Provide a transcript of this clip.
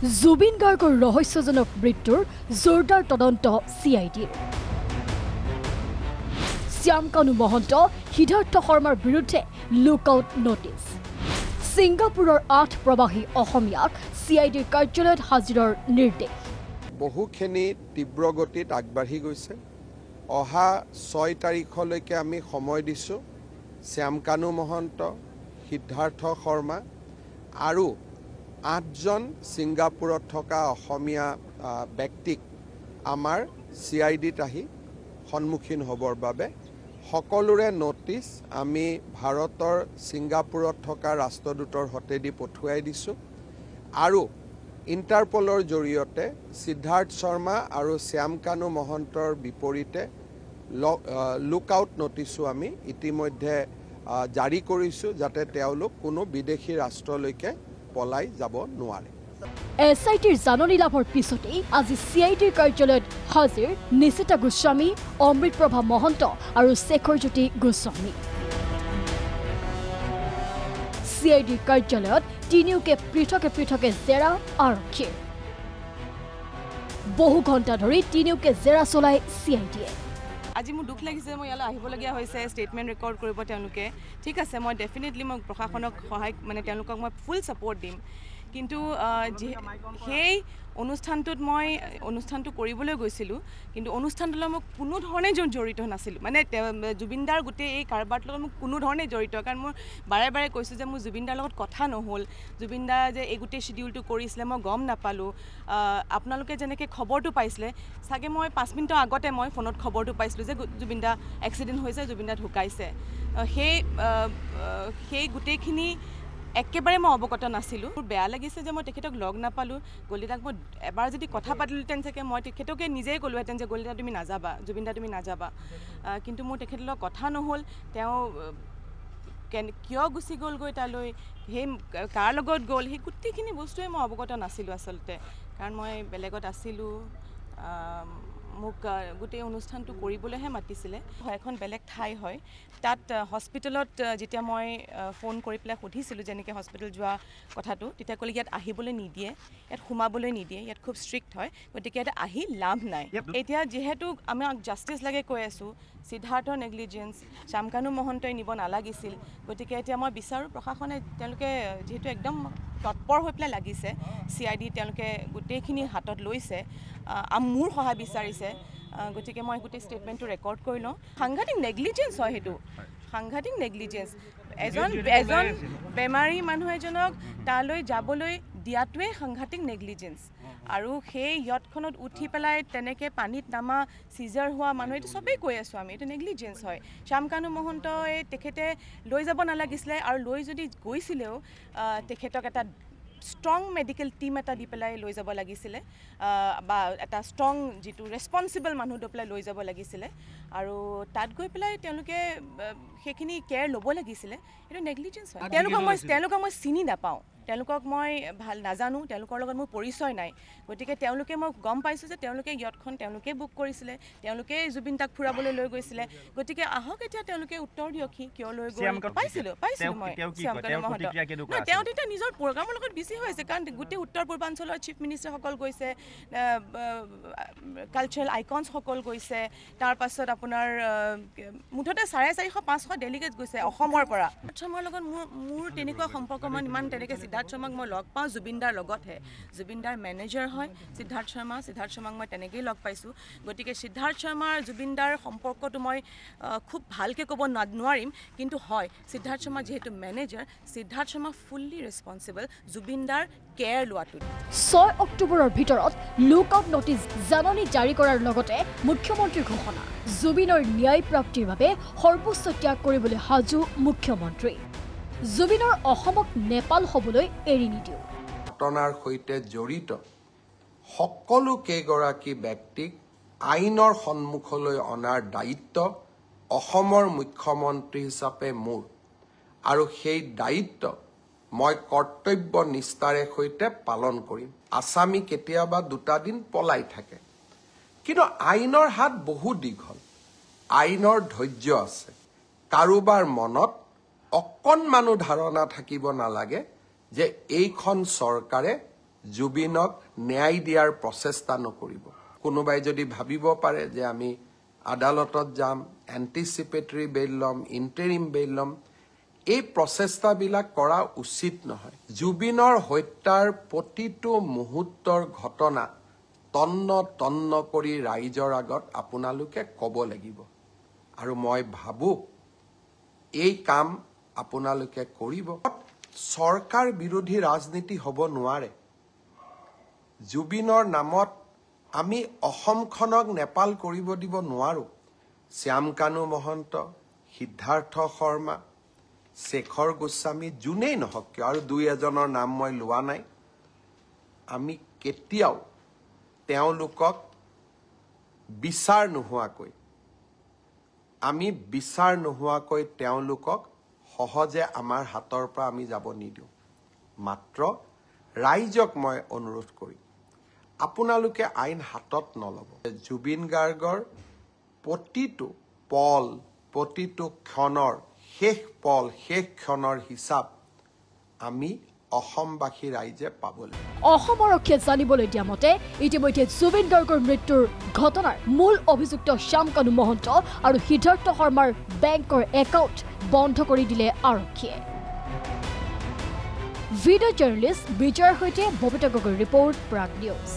জুবিন গাৰ্গৰ ৰহস্যজনক মৃত্যুৰ জোৰদাৰ তদন্ত CIDৰ। শ্যামকানু মহন্ত সিদ্ধাৰ্থ শৰ্মাৰ বিৰুদ্ধে লুকআউট নটিছ। ছিংগাপুৰৰ 8 প্ৰবাসী অসমীয়াক CIDৰ কাৰ্যালয়ত হাজিৰৰ নিৰ্দেশ। বহুখিনি তীব্ৰ গতিত আগবাঢ়ি গৈছে। অহা 6 তাৰিখলৈকে আমি সময় দিছোঁ। শ্যামকানু মহন্ত, সিদ্ধাৰ্থ শৰ্মা আৰু 8জন ছিংগাপুৰত থকা অসমীয়া ব্যক্তিক আমাৰ CIDত আহি সন্মুখীন হ'বৰ বাবে সকলোৰে নটিছ আমি ভাৰতৰ ছিংগাপুৰত থকা ৰাষ্ট্ৰদূতৰ হতেদি পঠুৱাই দিছোঁ আৰু ইণ্টাৰপলৰ জৰিয়তে সিদ্ধাৰ্থ শৰ্মা আৰু শ্যামকানু মহন্তৰ বিপৰীতে লুকআউট নটিছো আমি ইতিমধ্যে জাৰি কৰিছোঁ যাতে তেওঁলোক কোনো বিদেশী ৰাষ্ট্ৰলৈকে পলাই যাব নোৱাৰে। SITৰ জাননী লাভৰ পিছতেই আজি CIDৰ কাৰ্যালয়ত হাজিৰ নিশিতা গোস্বামী, অমৃতপ্ৰভা মহন্ত আৰু শেখৰজ্যোতি গোস্বামী। CIDৰ কাৰ্যালয়ত তিনিওকে পৃথকে জেৰা আৰক্ষীৰ। বহু ঘণ্টা ধৰি তিনিওকে জেৰা চলাই CIDয়ে। আজি মোৰ দুখ লাগিছে মই ইয়ালৈ আহিবলগীয়া হৈছে ষ্টেটমেণ্ট ৰেকৰ্ড কৰিব তেওঁলোকে। ঠিক আছে, মই ডেফিনেটলি মই প্ৰশাসনক সহায় তেওঁলোকক মই ফুল ছাপোৰ্ট দিম। কিন্তু সেই অনুষ্ঠানটো কৰিবলৈ গৈছিলোঁ, কিন্তু অনুষ্ঠানটোৰ লগত মই কোনো ধৰণে জড়িত নাছিলোঁ। মানে জুবিনদাৰ গোটেই এই কাৰবাৰটোৰ লগত মোক কোনো ধৰণে জড়িত, কাৰণ মই বাৰে বাৰে কৈছোঁ যে মোৰ জুবিনদাৰ লগত কথা নহ'ল। জুবিনদা যে এই গোটেই শ্বিডিউলটো কৰিছিলে মই গম নাপালোঁ। আপোনালোকে যেনেকৈ খবৰটো পাইছিলে, চাগে মই 5 মিনিটৰ আগতে মই ফোনত খবৰটো পাইছিলোঁ যে জুবিনদা এক্সিডেণ্ট হৈছে, জুবিনদা ঢুকাইছে। সেই গোটেইখিনি একেবাৰে মই অৱগত নাছিলোঁ। মোৰ বেয়া লাগিছে যে মই তেখেতক লগ নাপালোঁ। গলিতাক মই এবাৰ যদি কথা পাতিলোহেঁতেন চাগে মই তেখেতকে নিজেই ক'লোহেঁতেন যে গলিতা তুমি নাযাবা, জুবিনদা তুমি নাযাবা। কিন্তু মোৰ তেখেতৰ লগত কথা নহ'ল। তেওঁ কিয় গুচি গ'লগৈ তালৈ, সেই কাৰ লগত গ'ল, সেই গোটেইখিনি বস্তুৱে মই অৱগত নাছিলোঁ আচলতে, কাৰণ মই বেলেগত আছিলোঁ। মোক গোটেই অনুষ্ঠানটো কৰিবলৈহে মাতিছিলে। এখন বেলেগ ঠাই হয়, তাত হস্পিটেলত যেতিয়া মই ফোন কৰি পেলাই সুধিছিলোঁ যেনেকৈ হস্পিটেল যোৱা কথাটো, তেতিয়া ক'লে ইয়াত আহিবলৈ নিদিয়ে, ইয়াত সোমাবলৈ নিদিয়ে, ইয়াত খুব ষ্ট্ৰিক্ট হয়, গতিকে ইয়াত আহি লাভ নাই। এতিয়া যিহেতু আমাক জাষ্টিচ লাগে কৈ আছোঁ, সিদ্ধাৰ্থৰ নেগলিজেঞ্চ, শ্যামকানু মহন্তই নিব নালাগিছিল, গতিকে এতিয়া মই বিচাৰোঁ প্ৰশাসনে তেওঁলোকে যিহেতু একদম তৎপৰ হৈ পেলাই লাগিছে, CID তেওঁলোকে গোটেইখিনি হাতত লৈছে, মোৰ সহায় বিচাৰিছে, গতিকে মই গোটেই ষ্টেটমেণ্টটো ৰেকৰ্ড কৰি লওঁ। সাংঘাতিক নেগলিজেঞ্চ হয় সেইটো, সাংঘাতিক নেগলিজেঞ্চ। এজন বেমাৰী মানুহ এজনক তালৈ যাবলৈ দিয়াটোৱে সাংঘাতিক নেগলিজেঞ্চ। আৰু সেই ইয়টখনত উঠি পেলাই তেনেকৈ পানীত নামা, চিজাৰ হোৱা মানুহ, এইটো চবেই কৈ আছোঁ আমি, এইটো নেগলিজেঞ্চ হয়। শ্যামকানু মহন্তই তেখেতে লৈ যাব নালাগিছিলে, আৰু লৈ যদি গৈছিলেও তেখেতক এটা ষ্ট্ৰং মেডিকেল টিম এটা দি পেলাই লৈ যাব লাগিছিলে, বা এটা ষ্ট্ৰং যিটো ৰেছপনচিবল মানুহ দি পেলাই লৈ যাব লাগিছিলে, আৰু তাত গৈ পেলাই তেওঁলোকে সেইখিনি কেয়াৰ ল'ব লাগিছিলে। এইটো নেগলিজেঞ্চ হয়। তেওঁলোকক মই চিনি নাপাওঁ, তেওঁলোকক মই ভাল নাজানো, তেওঁলোকৰ লগত মোৰ পৰিচয় নাই। গতিকে মই গম পাইছোঁ যে তেওঁলোকে ইয়টখন তেওঁলোকে বুক কৰিছিলে, তেওঁলোকে জুবিন দাক ফুৰাবলৈ লৈ গৈছিলে। গতিকে আহক এতিয়া তেওঁলোকে উত্তৰ দিয়কহি কিয় লৈ গ'ল। পাইছিলোঁ মই শ্যামকানু মহন্ত। তেওঁ তেতিয়া নিজৰ প্ৰগ্ৰামৰ লগত বিজি হৈ আছে, কাৰণ গোটেই উত্তৰ পূৰ্বাঞ্চলৰ চিফ মিনিষ্টাৰসকল গৈছে, কালচাৰেল আইকনছসকল গৈছে, তাৰপাছত আপোনাৰ মুঠতে 450-500 ডেলিগেট গৈছে অসমৰ পৰা। সিদ্ধাৰ্থ শৰ্মাৰ লগত মোৰ তেনেকুৱা সম্পৰ্ক ইমান তেনেকৈ সিদ্ধাৰ্থ শৰ্মাক মই লগ পাওঁ জুবিনদাৰ লগতহে। জুবিনদাৰ মেনেজাৰ হয় সিদ্ধাৰ্থ শৰ্মাক মই তেনেকৈয়ে লগ পাইছোঁ। গতিকে সিদ্ধাৰ্থ শৰ্মাৰ জুবিনদাৰ সম্পৰ্কটো মই খুব ভালকৈ ক'ব নোৱাৰিম, কিন্তু হয় সিদ্ধাৰ্থ শৰ্মা যিহেতু manager, Siddharth Sharma fully responsible জুবিনদাৰ কেয়াৰ লোৱাটো। 6 অক্টোবৰৰ ভিতৰত লুকআউট নটিছ জাননী জাৰি কৰাৰ লগতে মুখ্যমন্ত্ৰীৰ ঘোষণা, জুবিনৰ ন্যায় প্ৰাপ্তিৰ বাবে সৰ্বোচ্চ ত্যাগ কৰিবলৈ সাজু মুখ্যমন্ত্ৰী। জুবিনৰ অসমক নেপাল হ'বলৈ এৰি নিদিওঁ। ঘটনাৰ সৈতে জড়িত সকলো কেইগৰাকী ব্যক্তিক আইনৰ সন্মুখলৈ অনাৰ দায়িত্ব অসমৰ মুখ্যমন্ত্ৰী হিচাপে মোৰ, আৰু সেই দায়িত্ব মই কৰ্তব্য নিষ্ঠাৰে সৈতে পালন কৰিম। আসামী কেতিয়াবা 2 দিন পলাই থাকে, কিন্তু আইনৰ হাত বহু দীঘল, আইনৰ ধৈৰ্য আছে। কাৰোবাৰ মনত অকণমানো ধাৰণা থাকিব নালাগে যে এইখন চৰকাৰে জুবিনক ন্যায় দিয়াৰ প্ৰচেষ্টা নকৰিব কোনোবাই যদি ভাবিব পাৰে যে আমি আদালতত যাম এন্টিসিপেটৰি বেইল লম ইন্টাৰিম বেইল লম এই প্ৰচেষ্টাবিলাক কৰা উচিত নহয় জুবিনৰ হত্যাৰ প্ৰতিটো মুহূৰ্তৰ ঘটনা তন্ন কৰি ৰাইজৰ আগত আপোনালোকে ক'ব লাগিব আৰু মই ভাবো এই কাম আপোনালোকে কৰিব চৰকাৰ বিৰোধী ৰাজনীতি হ'ব নোৱাৰে জুবিনৰ নামত আমি অসমখনক নেপাল কৰিব দিব নোৱাৰো শ্যামকানু মহন্ত সিদ্ধাৰ্থ শৰ্মা শেখৰ গোস্বামী জুনেই নহওক কিয় আৰু দুই এজনৰ নাম মই লোৱা নাই আমি কেতিয়াও তেওঁলোকক বিচাৰ নোহোৱাকৈ তেওঁলোকক সহজে আমাৰ হাতৰ পৰা আমি যাব নিদিওঁ মাত্ৰ ৰাইজক মই অনুৰোধ কৰিম আপোনালোকে আইন হাতত নলব জুবিন গাৰ্গৰ প্ৰতিটো পল প্ৰতিটো ক্ষণৰ শেষ ক্ষণৰ হিচাপ আমি অসমবাসী ৰাইজে পাবলৈ অসম আৰক্ষীয়ে জানিবলৈ দিয়া মতে ইতিমধ্যে জুবিন গাৰ্গৰ মৃত্যুৰ ঘটনাৰ মূল অভিযুক্ত শ্যামকানু মহন্ত আৰু সিদ্ধাৰ্থ শৰ্মাৰ বেংকৰ একাউণ্ট বন্ধ কৰি দিলে আৰক্ষীয়ে ভিডিঅ' জাৰ্নেলিষ্ট বিজয়ৰ সৈতে ববিতা গগৈৰ ৰিপৰ্ট প্ৰাগ নিউজ